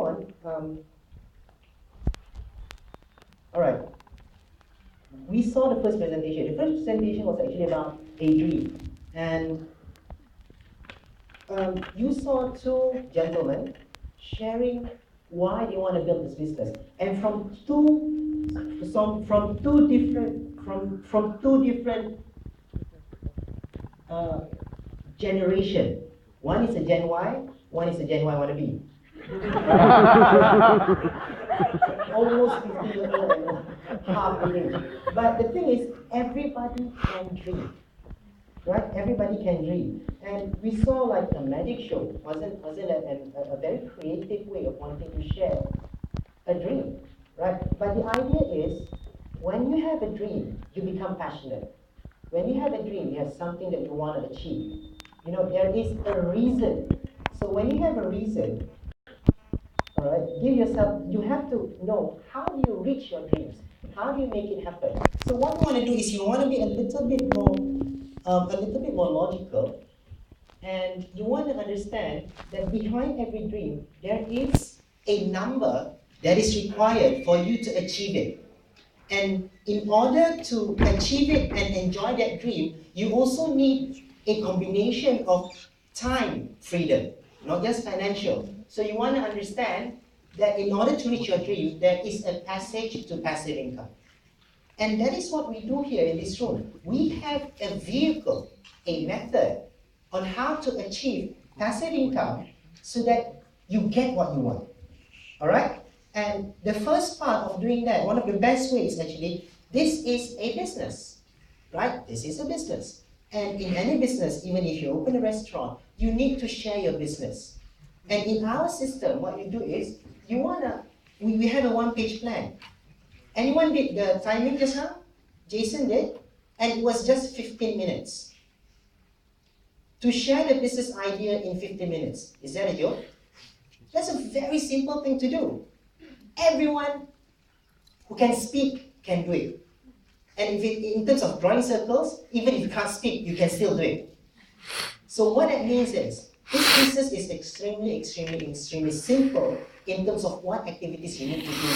on, all right, we saw the first presentation. The first presentation was actually about a dream. And you saw two gentlemen sharing why they want to build this business. And from two different generation. One is a Gen Y, one is a Gen Y wannabe. Almost 50 years old and half the age. But the thing is, everybody can dream. Right? Everybody can dream. And we saw like a magic show. Wasn't a very creative way of wanting to share a dream. Right? But the idea is, when you have a dream, you become passionate. When you have a dream, you have something that you want to achieve. You know, there is a reason. So when you have a reason, all right, you have to know, how do you reach your dreams? How do you make it happen? So what you want to do is you want to be a little bit more logical, and you want to understand that behind every dream, there is a number that is required for you to achieve it. And in order to achieve it and enjoy that dream, you also need a combination of time freedom, not just financial. So you want to understand that in order to reach your dream, there is a passage to passive income. And that is what we do here in this room. We have a vehicle, a method on how to achieve passive income so that you get what you want. All right? And the first part of doing that, one of the best ways actually, this is a business, right? This is a business. And in any business, even if you open a restaurant, you need to share your business. And in our system, what you do is, we have a one-page plan. Anyone did the timing just now? Jason did, and it was just 15 minutes. To share the business idea in 15 minutes, is that a joke? That's a very simple thing to do. Everyone who can speak can do it. And in terms of drawing circles, even if you can't speak, you can still do it. So what that means is, this business is extremely simple in terms of what activities you need to do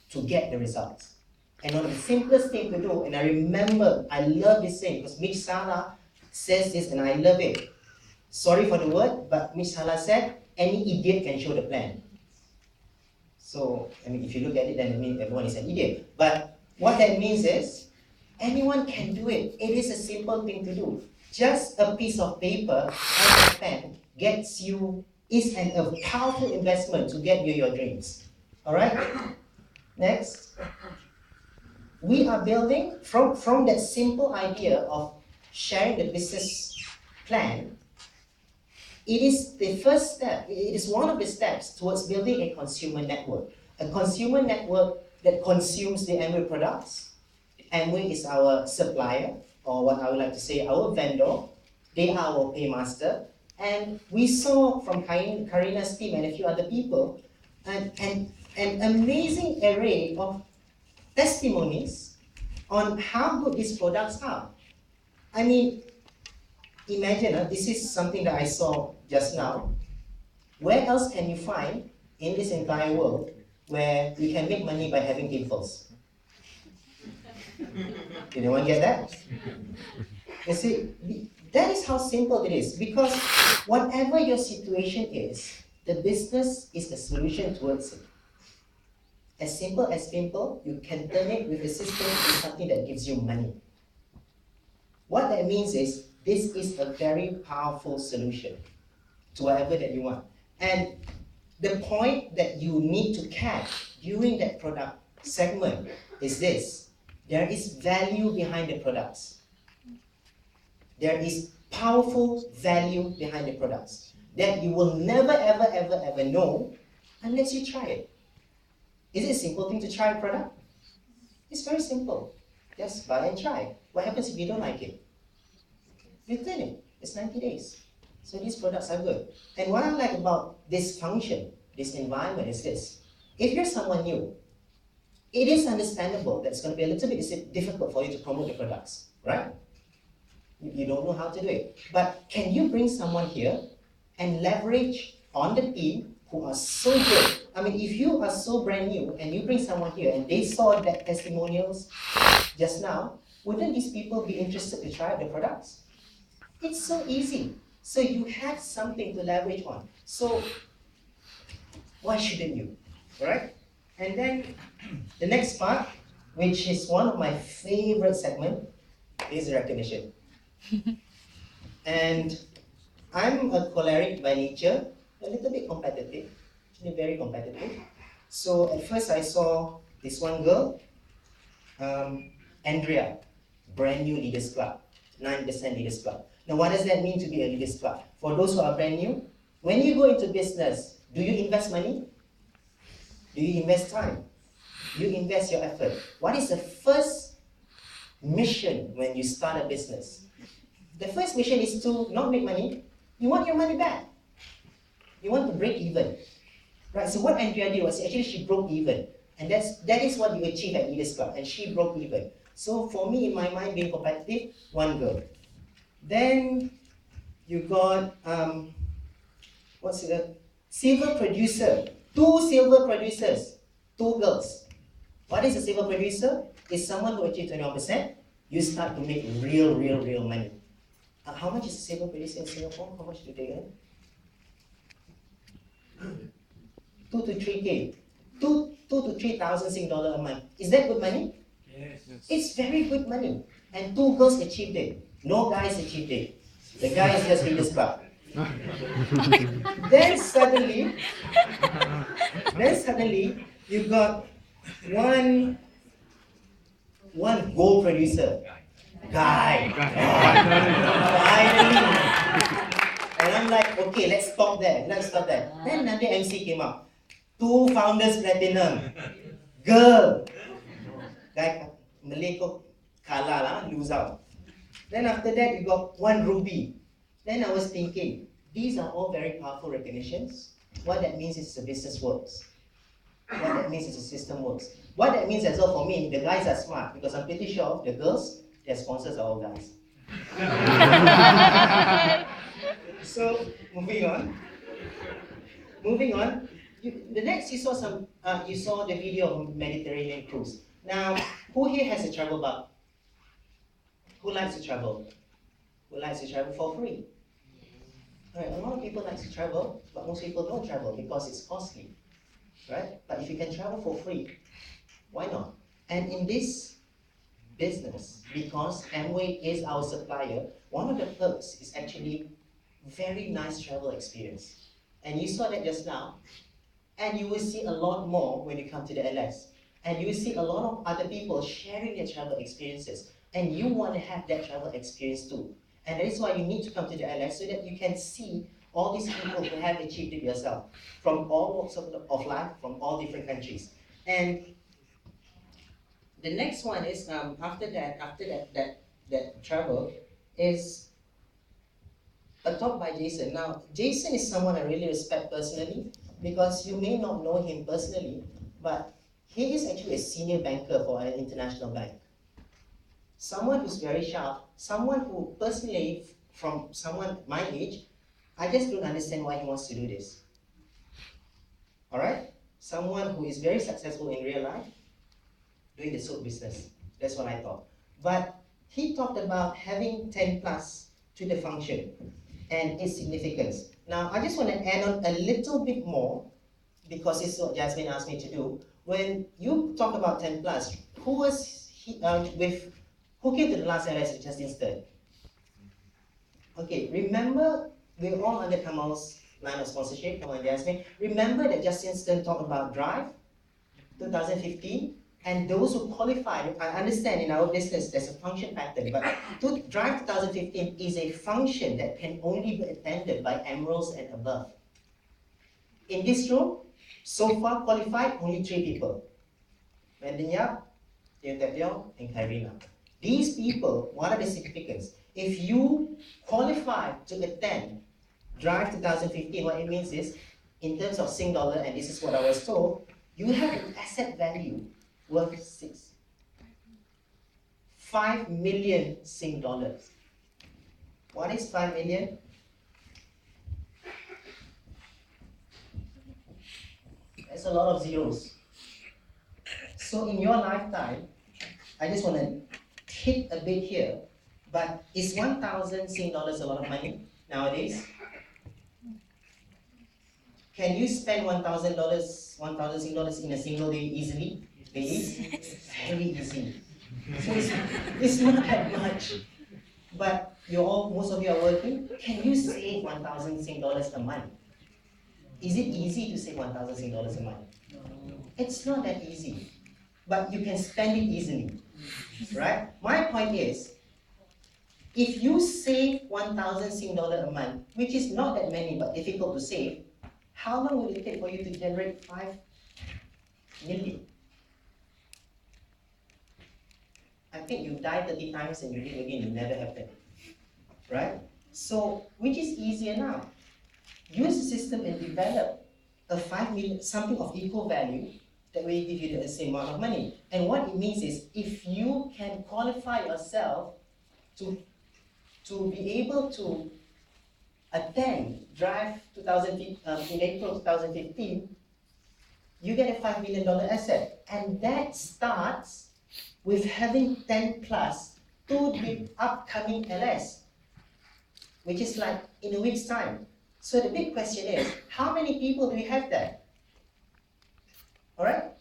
to get the results. And one of the simplest thing to do, and I love this thing, because Mitch Sala says this and I love it. Sorry for the word, but Mitch Sala said, any idiot can show the plan. So, I mean, if you look at it, then it means everyone is an idiot. But what that means is, anyone can do it. It is a simple thing to do. Just a piece of paper and a pen is a powerful investment to get you your dreams. All right? Next. We are building, from that simple idea of sharing the business plan, it is the first step, it is one of the steps towards building a consumer network. A consumer network that consumes the Amway products. Amway is our supplier, or what I would like to say, our vendor. They are our paymaster. And we saw from Karina's team and a few other people, an amazing array of testimonies on how good these products are. I mean, imagine, this is something that I saw just now. Where else can you find in this entire world where you can make money by having pimples? Did anyone get that? You see, that is how simple it is, because whatever your situation is, the business is the solution towards it. As simple, you can turn it with a system to something that gives you money. What that means is, this is a very powerful solution to whatever that you want. And the point that you need to catch during that product segment is this: there is value behind the products. There is powerful value behind the products that you will never, ever know unless you try it. Is it a simple thing to try a product? It's very simple. Just buy and try. What happens if you don't like it? Return it. It's 90 days. So these products are good. And what I like about this function, this environment, is this: if you're someone new, it is understandable that it's going to be a little bit difficult for you to promote the products, right? You don't know how to do it. But can you bring someone here and leverage on the team who are so good. I mean, if you are so brand new and you bring someone here and they saw that testimonials just now, wouldn't these people be interested to try out the products? It's so easy. So you have something to leverage on. So why shouldn't you? Alright? And then the next part, which is one of my favorite segment, is recognition. And I'm a choleric by nature, a little bit competitive, actually very competitive. So at first I saw this one girl, Andrea, brand new Leaders Club, 9% Leaders Club. Now what does that mean to be a Leaders Club? For those who are brand new, when you go into business, do you invest money? Do you invest time? You invest your effort. What is the first mission when you start a business? The first mission is to not make money. You want your money back. You want to break even. Right? So what Andrea did was actually she broke even. And that is what you achieve at Leaders Club. And she broke even. So for me, in my mind, being competitive, one girl. Then you got, what's it? Silver producer. 2 silver producers. 2 girls. What is a silver producer? It's someone who achieves 21%. You start to make real money. How much is a silver producer in Singapore? How much do they earn? 2 to 3K. 2 to 3,000 Sing dollar a month. Is that good money? Yes. It's very good money. And 2 girls achieved it. No guys achieved it. The guys just read this club. Then suddenly, you got one gold producer. Guy. Finally. And I'm like, okay, let's stop there. Then another MC came up. 2 founders platinum. Girl. Guy, Malay ko kalah lah, lose out. Then after that, you got 1 ruby. Then I was thinking, these are all very powerful recognitions. What that means is the business works. What that means is the system works. What that means as well for me, the guys are smart because I'm pretty sure the girls, their sponsors are all guys. So moving on. The next you saw you saw the video of Mediterranean cruise. Now, who here has a travel bug? Who likes to travel? Who likes to travel for free? Alright, a lot of people like to travel, but most people don't travel because it's costly. Right? But if you can travel for free, why not? And in this business, because Amway is our supplier, one of the perks is actually very nice travel experience. And you saw that just now, and you will see a lot more when you come to the LS. And you will see a lot of other people sharing their travel experiences. And you want to have that travel experience too. And that is why you need to come to the LS so that you can see all these people who have achieved it yourself, from all walks of life, from all different countries. And the next one is after that travel is a talk by Jason. Now, Jason is someone I really respect personally because you may not know him personally, but he is actually a senior banker for an international bank. Someone who's very sharp, someone who personally, from someone my age, I just don't understand why he wants to do this. Alright? Someone who is very successful in real life, doing the soap business. That's what I thought. But he talked about having 10 plus to the function and its significance. Now, I just want to add on a little bit more because it's what Jasmine asked me to do. When you talk about 10 plus, who came to the last LS with Justin Stern? Okay, remember, we're all under Kamal's line of sponsorship, Kamal and Jasmine. Remember that Justin Stern talked about Drive 2015? And those who qualify, I understand in our business there's a function pattern, but Drive 2015 is a function that can only be attended by emeralds and above. In this room, so far qualified, only 3 people. Brandon Yap, Teo Tep Leong, and Karina. These people, what are the significance? If you qualify to attend Drive 2015, what it means is, in terms of Sing dollar, and this is what I was told, you have an asset value worth 5 million Sing dollars. What is 5 million? It's a lot of zeros. So in your lifetime, I just want to hit a bit here, but is 1,000 Sing dollars a lot of money nowadays? Can you spend $1,000 Sing dollars in a single day easily? Ladies? Very easy. So it's not that much. But most of you are working. Can you save 1,000 Sing dollars a month? Is it easy to save 1,000 Sing dollars a month? It's not that easy. But you can spend it easily. Right? My point is, if you save 1,000 Sing dollar a month, which is not that many but difficult to save, how long will it take for you to generate 5 million? I think you die 30 times and you live again, you never happen. Right? So, which is easier now? Use the system and develop a 5 million, something of equal value that will give you the same amount of money. And what it means is, if you can qualify yourself to be able to attend Drive 2015, in April 2015, you get a $5 million asset. And that starts with having 10 plus to the upcoming LS, which is like in a week's time. So the big question is, how many people do we have there? All right?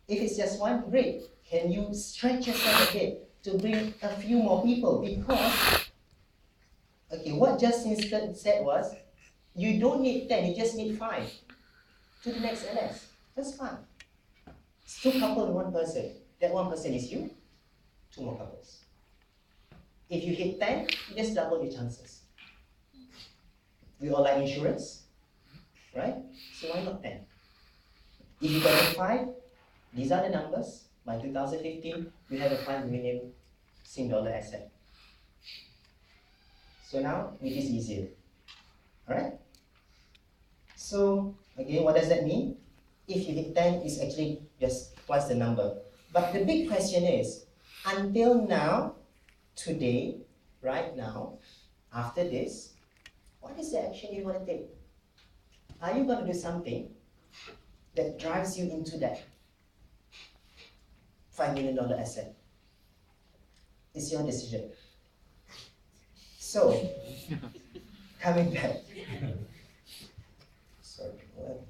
If it's just one, great. Can you stretch yourself a bit to bring a few more people? Because, okay, what Justin said was, you don't need 10, you just need 5 to the next LS. That's fine. It's 2 couples and 1 person. That 1 person is you, 2 more couples. If you hit 10, you just double your chances. We all like insurance, right? So why not 10? If you got 5, these are the numbers. By 2015, we have a 5 million Sing dollar asset. So now it is easier. Alright? So again, what does that mean? If you hit 10, it's actually just twice the number. But the big question is, until now, today, right now, after this, what is the action you want to take? Are you going to do something that drives you into that $5 million asset? It's your decision. So, coming back. Sorry, what?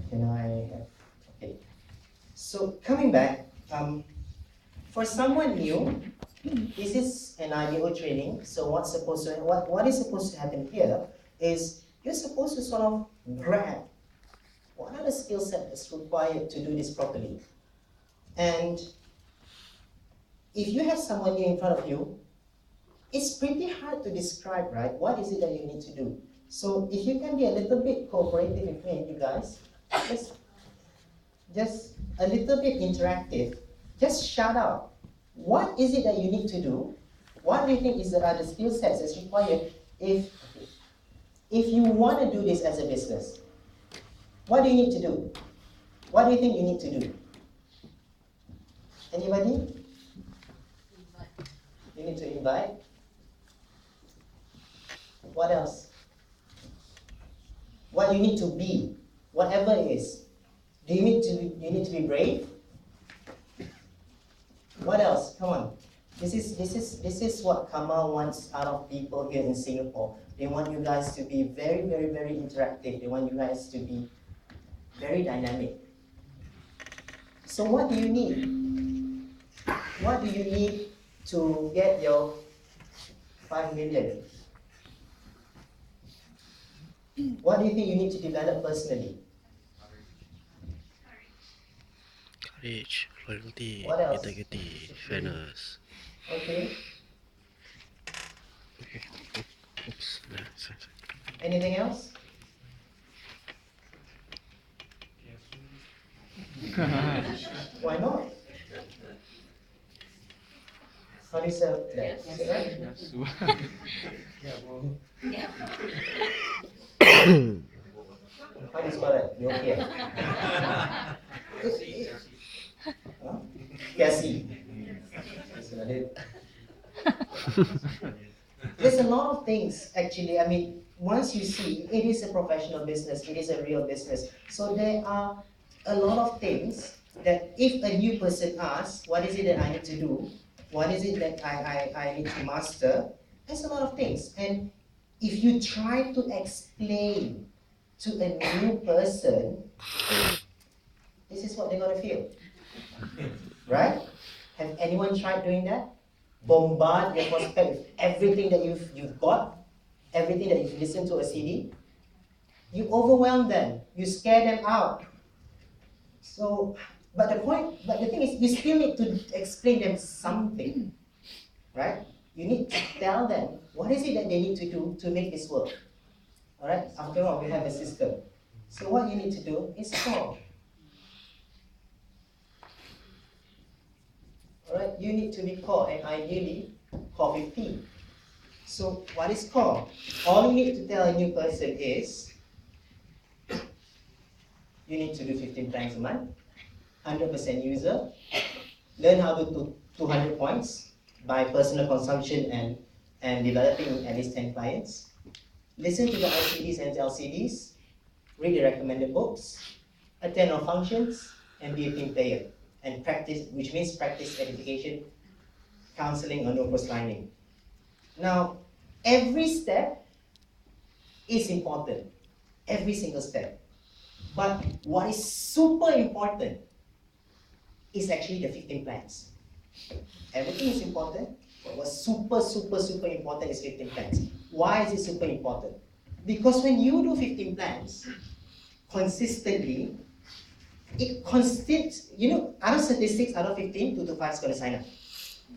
Can I have, okay. So, coming back, for someone new, this is an IBO training, so what is supposed to happen here is you're supposed to sort of grab what are the skill sets that's required to do this properly. And if you have someone new in front of you, it's pretty hard to describe, right? What is it that you need to do? So if you can be a little bit cooperative with me, you guys, just a little bit interactive, just shout out. What is it that you need to do? What do you think are the skill sets that's required if you want to do this as a business? What do you need to do? What do you think you need to do? Anybody? You need to invite. What else? What you need to be, whatever it is. Do you need to be brave? What else? Come on. This is what Kamal wants out of people here in Singapore. They want you guys to be very, very, very interactive. They want you guys to be very dynamic. So what do you need? What do you need to get your 5 million? What do you think you need to develop personally? Courage, loyalty, What else? integrity, fairness. Okay. Okay. Oops. Sorry. Anything else? Why not? How do you sell that? Is it right? How do you spell that? You okay? Huh? Cassie. There's a lot of things things actually. I mean, once you see, it is a professional business, it is a real business. So there are a lot of things that if a new person asks, what is it that I need to do? What is it that I need to master? There's a lot of things. And if you try to explain to a new person, this is what they're gonna feel. Right? Have anyone tried doing that? Bombard your prospect with everything that you've got, everything that you've listened to a CD. You overwhelm them, you scare them out. So, but the thing is, you still need to explain them something, right? You need to tell them what is it that they need to do to make this work. All right. After all, we have a system. So what you need to do is call. All right. You need to be called, and ideally, call 15. So what is call? All you need to tell a new person is you need to do 15 times a month, 100% user, learn how to do 200 points by personal consumption and developing at least 10 clients, listen to the RCDs and LCDs, read the recommended books, attend our functions, and be a team player. And practice, which means practice edification, counseling, or no cross-lining. Now, every step is important. Every single step. But what is super important is actually the 15 plans. Everything is important, but what's super important is 15 plans. Why is it super important? Because when you do 15 plans consistently, it consists, out of statistics, out of 15, 2 to 5 is going to sign up.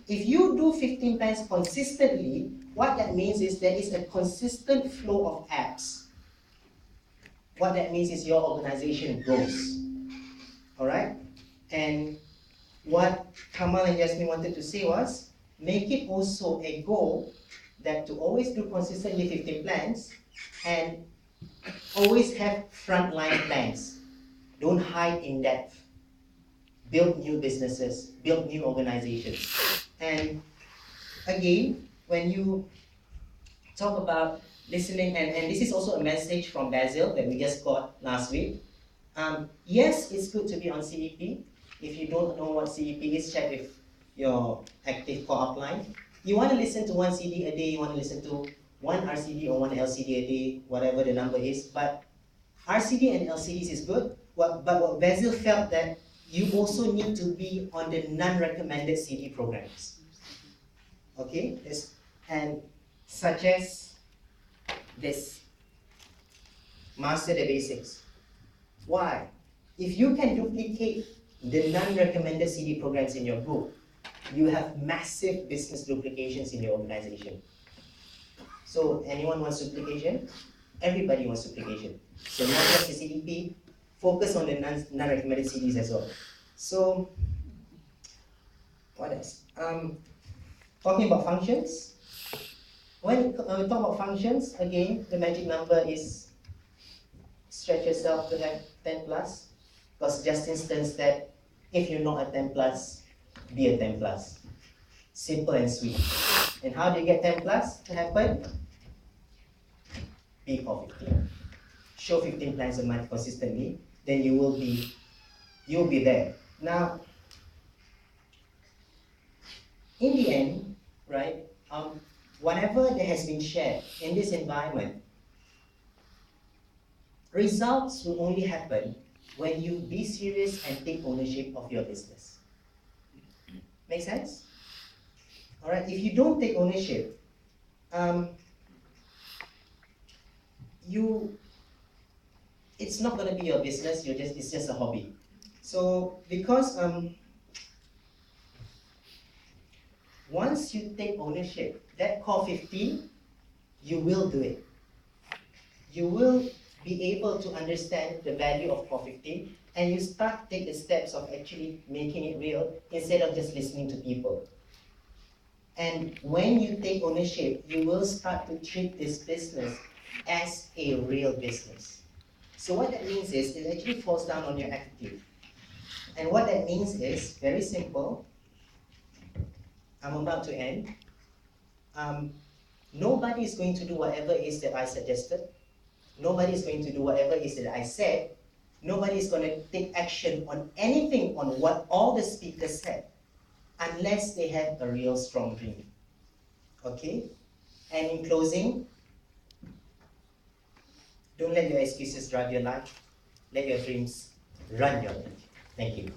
If you do 15 plans consistently, what that means is there is a consistent flow of apps. What that means is your organization grows. Alright? And what Kamal and Jasmine wanted to say was, make it also a goal that to always do consistently 15 plans and always have frontline plans. Don't hide in depth. Build new businesses, build new organizations. And again, when you talk about listening, and this is also a message from Basil that we just got last week. Yes, it's good to be on CEP. If you don't know what CEP is, check with your active core upline. You want to listen to one CD a day, you want to listen to one RCD or one LCD a day, whatever the number is. But RCD and LCDs is good, but what Basil felt that you also need to be on the non-recommended CD programs. Okay, and such as this, master the basics. Why? If you can duplicate the non-recommended CD programs in your book, you have massive business duplications in your organization. So anyone wants duplication? Everybody wants duplication. So not just the CDP, focus on the non-recommended CDs as well. So, what else? Talking about functions. When we talk about functions, again, the magic number is stretch yourself to have 10 plus. Because Justin states that if you're not a 10 plus, be a 10 plus. Simple and sweet. And how do you get 10 plus to happen? Be for 15. Show 15 plans a month consistently, then you'll be there. Now, in the end, right, whatever that has been shared in this environment, results will only happen when you be serious and take ownership of your business. Make sense? All right, if you don't take ownership, it's not going to be your business, it's just a hobby. So, because once you take ownership, that core 15, you will do it. You will be able to understand the value of core 15, and you start to take the steps of actually making it real instead of just listening to people. And when you take ownership, you will start to treat this business as a real business. So what that means is, it actually falls down on your attitude. And what that means is, very simple. I'm about to end. Nobody is going to do whatever it is that I suggested. Nobody is going to do whatever it is that I said. Nobody is going to take action on anything on what all the speakers said unless they have a real strong dream. Okay? And in closing, don't let your excuses drive your life. Let your dreams run your life. Thank you.